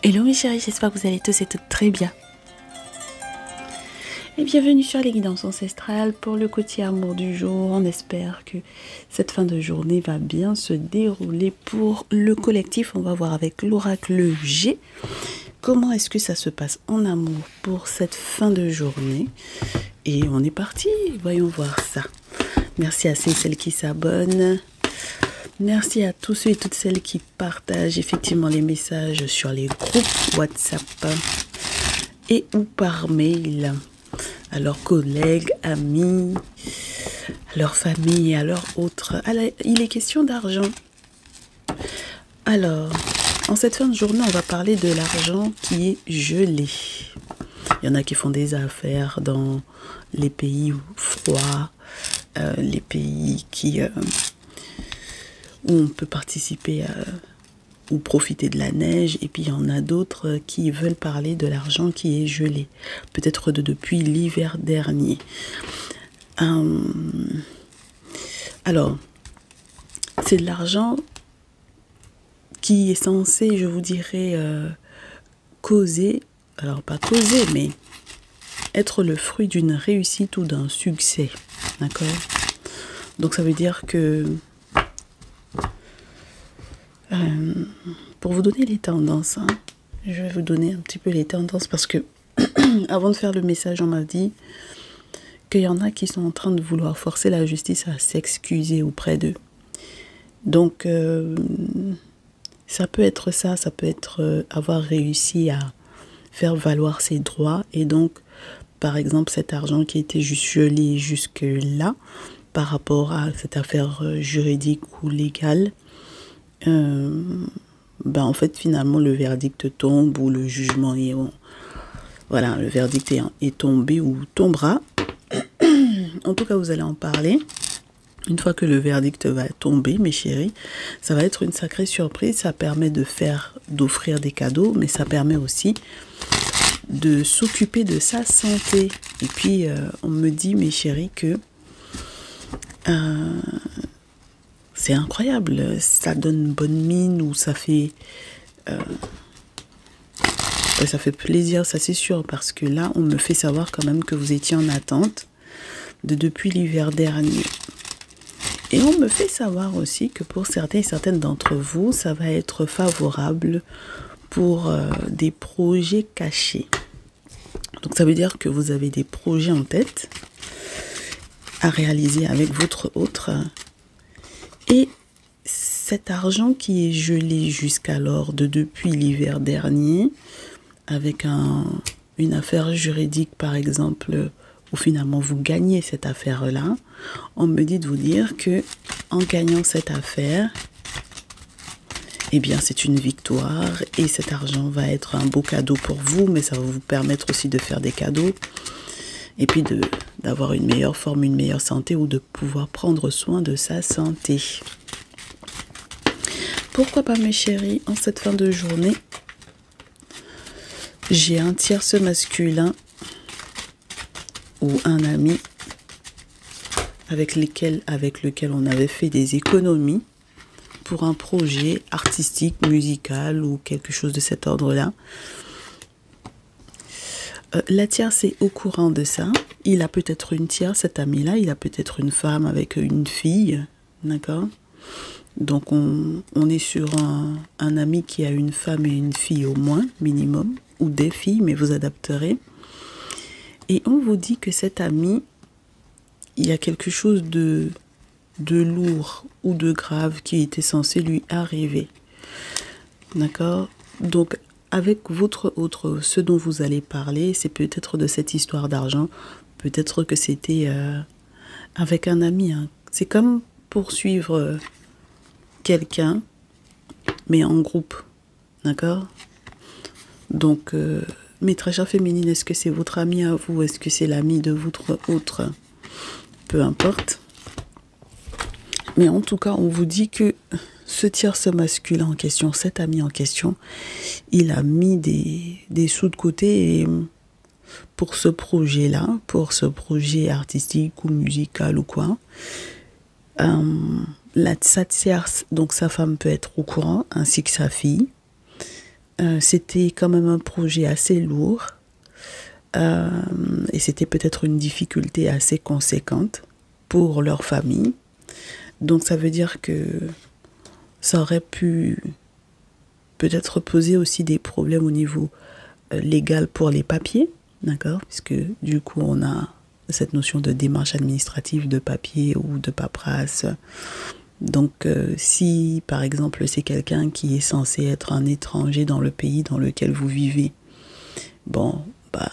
Hello mes chéris, j'espère que vous allez tous et toutes très bien. Et bienvenue sur les guidances ancestrales pour le côté amour du jour. On espère que cette fin de journée va bien se dérouler pour le collectif. On va voir avec l'oracle G comment est-ce que ça se passe en amour pour cette fin de journée. Et on est parti, voyons voir ça. Merci à celles qui s'abonnent. Merci à tous ceux et toutes celles qui partagent effectivement les messages sur les groupes WhatsApp et ou par mail à leurs collègues, amis, à leur famille et à leurs autres. Il est question d'argent. Alors, en cette fin de journée, on va parler de l'argent qui est gelé. Il y en a qui font des affaires dans les pays froids, les pays où on peut participer ou profiter de la neige, et puis il y en a d'autres qui veulent parler de l'argent qui est gelé, peut-être depuis l'hiver dernier. Alors, c'est de l'argent qui est censé, je vous dirais, causer, alors pas causer, mais être le fruit d'une réussite ou d'un succès, d'accord? Donc ça veut dire que pour vous donner les tendances, je vais vous donner un petit peu les tendances parce que avant de faire le message, on m'a dit qu'il y en a qui sont en train de vouloir forcer la justice à s'excuser auprès d'eux. Donc, ça peut être ça, ça peut être avoir réussi à faire valoir ses droits et donc, par exemple, cet argent qui était juste gelé jusque-là par rapport à cette affaire juridique ou légale, en fait finalement le verdict tombe ou le jugement est voilà, le verdict est tombé ou tombera. En tout cas, vous allez en parler. Une fois que le verdict va tomber, mes chéris, ça va être une sacrée surprise. Ça permet d'offrir des cadeaux, mais ça permet aussi de s'occuper de sa santé. Et puis on me dit, mes chéris, que c'est incroyable, ça donne bonne mine ou ça fait plaisir, ça c'est sûr, parce que là, on me fait savoir quand même que vous étiez en attente depuis l'hiver dernier. Et on me fait savoir aussi que pour certains et certaines d'entre vous, ça va être favorable pour des projets cachés. Donc ça veut dire que vous avez des projets en tête à réaliser avec votre autre. Et cet argent qui est gelé jusqu'alors depuis l'hiver dernier, avec une affaire juridique par exemple, où finalement vous gagnez cette affaire-là, on me dit de vous dire que en gagnant cette affaire, eh bien c'est une victoire et cet argent va être un beau cadeau pour vous, mais ça va vous permettre aussi de faire des cadeaux et puis d'avoir une meilleure forme, une meilleure santé ou de pouvoir prendre soin de sa santé. Pourquoi pas mes chéris, en cette fin de journée, j'ai un tierce masculin ou un ami avec lequel on avait fait des économies pour un projet artistique, musical ou quelque chose de cet ordre-là. La tierce est au courant de ça. Il a peut-être une tierce, cet ami-là. Il a peut-être une femme avec une fille. D'accord ? Donc, on est sur un ami qui a une femme et une fille au moins, minimum. Ou des filles, mais vous adapterez. Et on vous dit que cet ami, il y a quelque chose de lourd ou de grave qui était censé lui arriver. D'accord ? Donc, avec votre autre, ce dont vous allez parler, c'est peut-être de cette histoire d'argent, peut-être que c'était avec un ami. C'est comme poursuivre quelqu'un, mais en groupe. D'accord ? Donc, mes très chères féminines, est-ce que c'est votre ami à vous? Est-ce que c'est l'ami de votre autre? Peu importe. Mais en tout cas, on vous dit que ce tierce masculin en question, cet ami en question, il a mis des sous de côté et pour ce projet-là, pour ce projet artistique ou musical ou quoi. Sa tierce, donc sa femme peut être au courant, ainsi que sa fille. C'était quand même un projet assez lourd et c'était peut-être une difficulté assez conséquente pour leur famille. Donc ça veut dire que ça aurait pu peut-être poser aussi des problèmes au niveau légal pour les papiers, d'accord? Puisque du coup on a cette notion de démarche administrative, de papier ou de paperasse. Donc si par exemple c'est quelqu'un qui est censé être un étranger dans le pays dans lequel vous vivez, bon, ben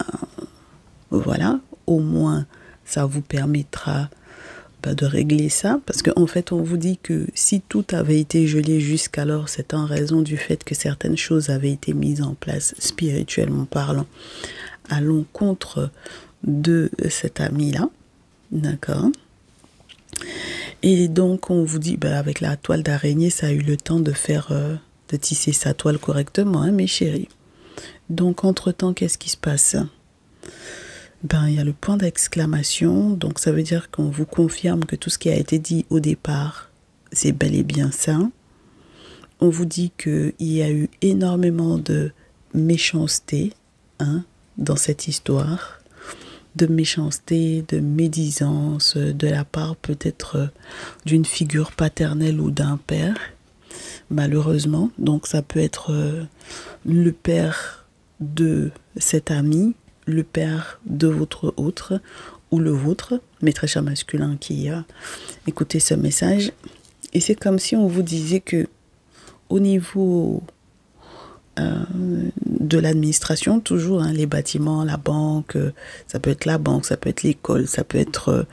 voilà, au moins ça vous permettra de régler ça, parce qu'en fait on vous dit que si tout avait été gelé jusqu'alors, c'est en raison du fait que certaines choses avaient été mises en place spirituellement parlant à l'encontre de cet ami-là, d'accord? Et donc on vous dit, avec la toile d'araignée, ça a eu le temps de faire, de tisser sa toile correctement, hein, mes chéris. Donc entre-temps, qu'est-ce qui se passe? Il y a le point d'exclamation, donc ça veut dire qu'on vous confirme que tout ce qui a été dit au départ, c'est bel et bien ça. On vous dit qu'il y a eu énormément de méchanceté, hein, dans cette histoire, de méchanceté, de médisance, de la part peut-être d'une figure paternelle ou d'un père, malheureusement. Donc ça peut être le père de cet ami, le père de votre autre ou le vôtre, mes très chers masculins qui écoutez ce message. Et c'est comme si on vous disait que au niveau de l'administration, toujours, hein, les bâtiments, la banque, ça peut être la banque, ça peut être l'école, ça peut être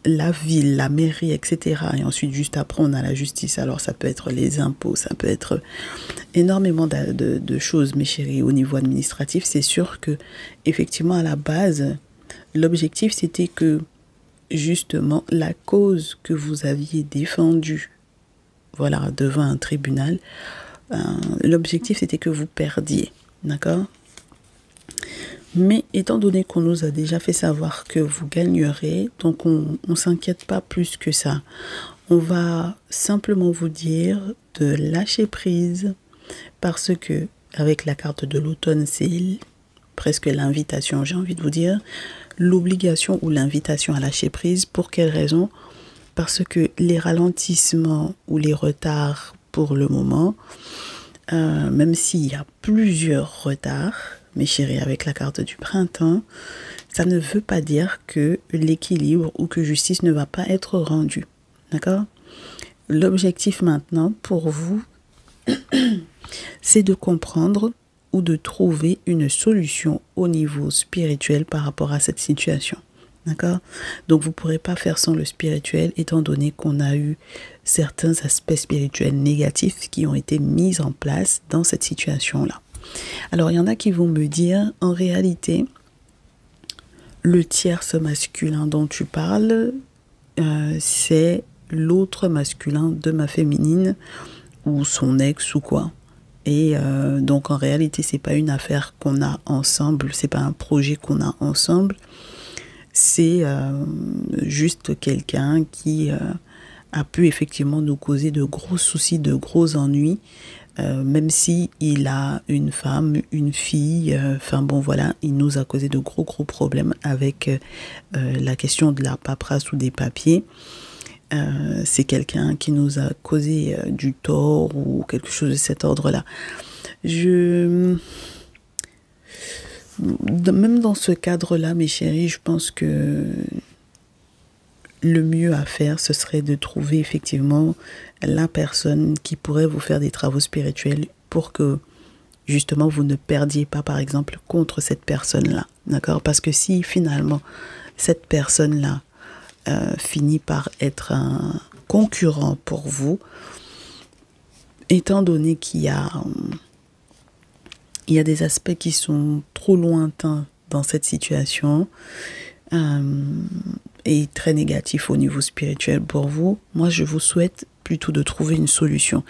la ville, la mairie, etc. Et ensuite, juste après, on a la justice. Alors, ça peut être les impôts, ça peut être énormément de choses, mes chéris, au niveau administratif. C'est sûr que, effectivement, à la base, l'objectif, c'était que, justement, la cause que vous aviez défendue, voilà, devant un tribunal, l'objectif, c'était que vous perdiez, d'accord? Mais étant donné qu'on nous a déjà fait savoir que vous gagnerez, donc on ne s'inquiète pas plus que ça. On va simplement vous dire de lâcher prise parce que avec la carte de l'automne, c'est presque l'invitation, j'ai envie de vous dire, l'obligation ou l'invitation à lâcher prise. Pour quelle raison? Parce que les ralentissements ou les retards pour le moment, même s'il y a plusieurs retards, mes chéris, avec la carte du printemps, ça ne veut pas dire que l'équilibre ou que justice ne va pas être rendue. D'accord? L'objectif maintenant pour vous, c'est de comprendre ou de trouver une solution au niveau spirituel par rapport à cette situation. D'accord? Donc vous ne pourrez pas faire sans le spirituel étant donné qu'on a eu certains aspects spirituels négatifs qui ont été mis en place dans cette situation-là. Alors il y en a qui vont me dire, en réalité, le tierce masculin dont tu parles, c'est l'autre masculin de ma féminine ou son ex ou quoi. Et donc en réalité, c'est pas une affaire qu'on a ensemble, c'est pas un projet qu'on a ensemble. C'est juste quelqu'un qui a pu effectivement nous causer de gros soucis, de gros ennuis, même si il a une femme, une fille, enfin bon voilà, il nous a causé de gros problèmes avec la question de la paperasse ou des papiers. C'est quelqu'un qui nous a causé du tort ou quelque chose de cet ordre-là. Même dans ce cadre-là, mes chéris, je pense que le mieux à faire, ce serait de trouver effectivement la personne qui pourrait vous faire des travaux spirituels pour que justement vous ne perdiez pas, par exemple, contre cette personne-là. D'accord? Parce que si finalement cette personne-là finit par être un concurrent pour vous, étant donné qu'il y a des aspects qui sont trop lointains dans cette situation et très négatifs au niveau spirituel pour vous, moi je vous souhaite plutôt de trouver une solution,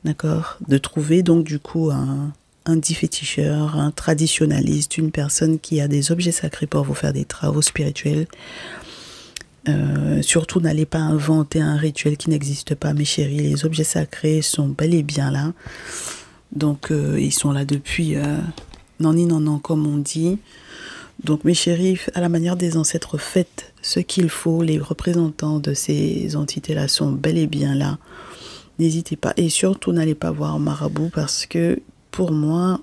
d'accord? De trouver donc du coup un déféticheur, un traditionnaliste, une personne qui a des objets sacrés pour vous faire des travaux spirituels. Surtout n'allez pas inventer un rituel qui n'existe pas, mes chéris. Les objets sacrés sont bel et bien là. Donc, ils sont là depuis non, comme on dit. Donc, mes chéris, à la manière des ancêtres, faites ce qu'il faut. Les représentants de ces entités-là sont bel et bien là. N'hésitez pas. Et surtout, n'allez pas voir un marabout parce que, pour moi,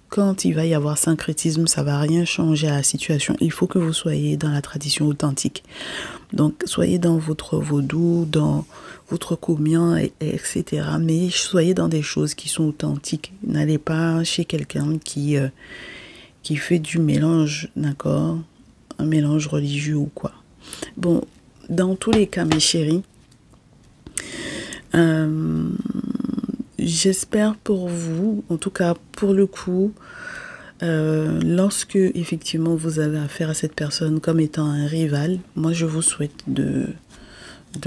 quand il va y avoir syncrétisme, ça va rien changer à la situation. Il faut que vous soyez dans la tradition authentique. Donc, soyez dans votre vaudou, dans votre combien, etc. Mais soyez dans des choses qui sont authentiques. N'allez pas chez quelqu'un qui fait du mélange, d'accord? Un mélange religieux ou quoi. Bon, dans tous les cas, mes chéris, j'espère pour vous, en tout cas pour le coup, lorsque effectivement vous avez affaire à cette personne comme étant un rival, moi je vous souhaite de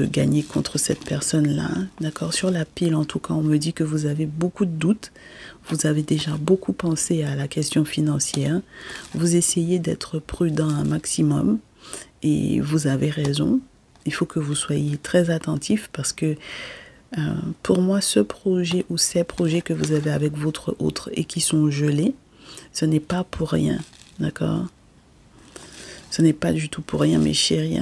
gagner contre cette personne-là, d'accord? Sur la pile, en tout cas, on me dit que vous avez beaucoup de doutes, vous avez déjà beaucoup pensé à la question financière, vous essayez d'être prudent un maximum, et vous avez raison, il faut que vous soyez très attentif parce que pour moi, ce projet ou ces projets que vous avez avec votre autre et qui sont gelés, ce n'est pas pour rien, d'accord? Ce n'est pas du tout pour rien, mes chéris.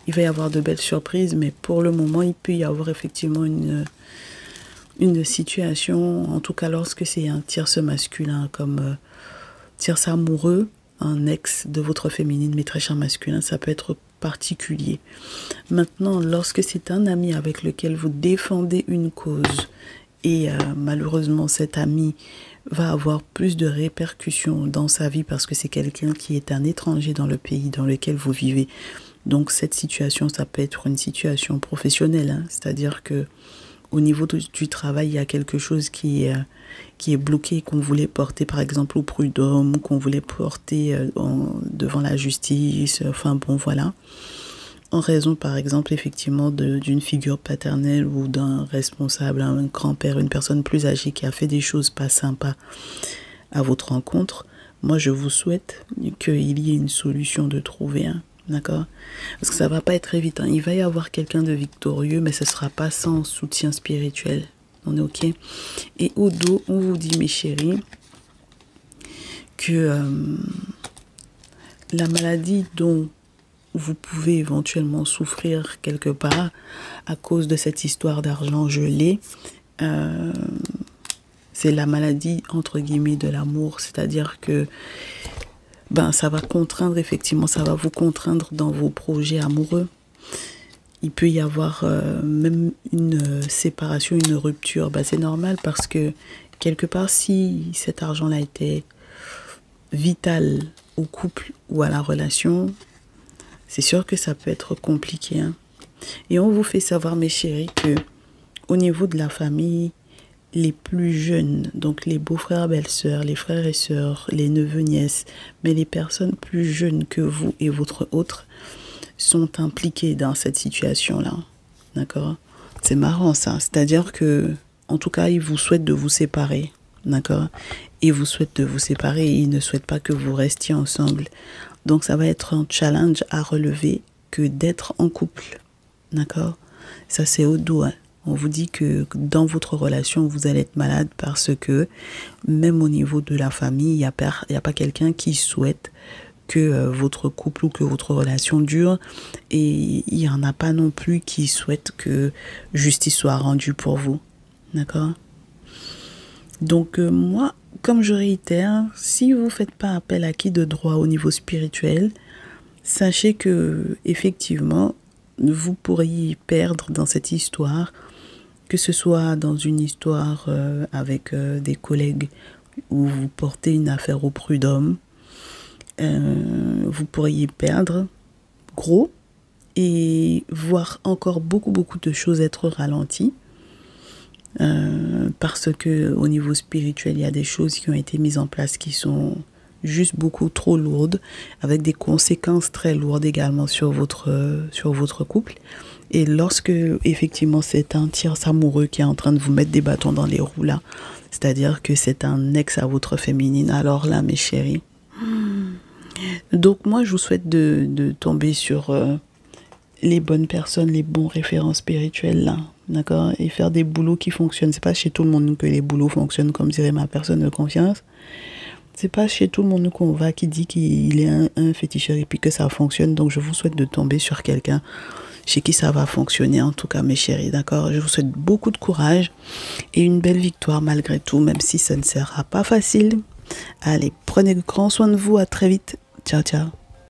Il va y avoir de belles surprises, mais pour le moment, il peut y avoir effectivement une situation, en tout cas lorsque c'est un tierce masculin, comme tierce amoureux, un ex de votre féminine, mais très cher masculin, ça peut être particulier. Maintenant, lorsque c'est un ami avec lequel vous défendez une cause et malheureusement cet ami va avoir plus de répercussions dans sa vie parce que c'est quelqu'un qui est un étranger dans le pays dans lequel vous vivez. Donc cette situation, ça peut être une situation professionnelle, hein, c'est-à-dire que au niveau du travail, il y a quelque chose qui est bloqué, qu'on voulait porter par exemple au prud'homme, qu'on voulait porter devant la justice, enfin bon voilà. En raison par exemple effectivement d'une figure paternelle ou d'un responsable, un grand-père, une personne plus âgée qui a fait des choses pas sympas à votre rencontre, moi je vous souhaite qu'il y ait une solution de trouver un. D'accord? Parce que ça va pas être évident. Il va y avoir quelqu'un de victorieux, mais ce sera pas sans soutien spirituel. On est OK? Et au dos, on vous dit, mes chéris, que la maladie dont vous pouvez éventuellement souffrir quelque part à cause de cette histoire d'argent gelé, c'est la maladie, entre guillemets, de l'amour. C'est-à-dire que ça va contraindre, effectivement, ça va vous contraindre dans vos projets amoureux. Il peut y avoir même une séparation, une rupture. C'est normal parce que, quelque part, si cet argent-là était vital au couple ou à la relation, c'est sûr que ça peut être compliqué. Hein. Et on vous fait savoir, mes chéris, que au niveau de la famille, les plus jeunes, donc les beaux-frères, belles-sœurs, les frères et sœurs, les neveux, nièces, mais les personnes plus jeunes que vous et votre autre sont impliqués dans cette situation-là. D'accord? C'est marrant ça. C'est-à-dire que, en tout cas, ils vous souhaitent de vous séparer. D'accord? Ils vous souhaitent de vous séparer et ils ne souhaitent pas que vous restiez ensemble. Donc, ça va être un challenge à relever que d'être en couple. D'accord? Ça, c'est au dos. Hein. On vous dit que dans votre relation, vous allez être malade parce que même au niveau de la famille, il n'y a pas quelqu'un qui souhaite que votre couple ou que votre relation dure. Et il n'y en a pas non plus qui souhaitent que justice soit rendue pour vous. D'accord? Donc moi, comme je réitère, si vous ne faites pas appel à qui de droit au niveau spirituel, sachez que effectivement, vous pourriez perdre dans cette histoire, que ce soit dans une histoire avec des collègues où vous portez une affaire au prud'homme, vous pourriez perdre gros et voir encore beaucoup de choses être ralenties parce que au niveau spirituel il y a des choses qui ont été mises en place qui sont juste beaucoup trop lourdes avec des conséquences très lourdes également sur votre couple. Et lorsque effectivement c'est un tierce amoureux qui est en train de vous mettre des bâtons dans les roues là, c'est-à-dire que c'est un ex à votre féminine, alors là mes chéris, donc moi je vous souhaite de tomber sur les bonnes personnes, les bons référents spirituels là, d'accord, et faire des boulots qui fonctionnent. C'est pas chez tout le monde que les boulots fonctionnent, comme dirait ma personne de confiance. C'est pas chez tout le monde qu'on va qui dit qu'il est un féticheur et puis que ça fonctionne. Donc je vous souhaite de tomber sur quelqu'un chez qui ça va fonctionner, en tout cas mes chéris, d'accord. Je vous souhaite beaucoup de courage et une belle victoire malgré tout, même si ça ne sera pas facile. Allez, prenez grand soin de vous, à très vite. Ciao, ciao.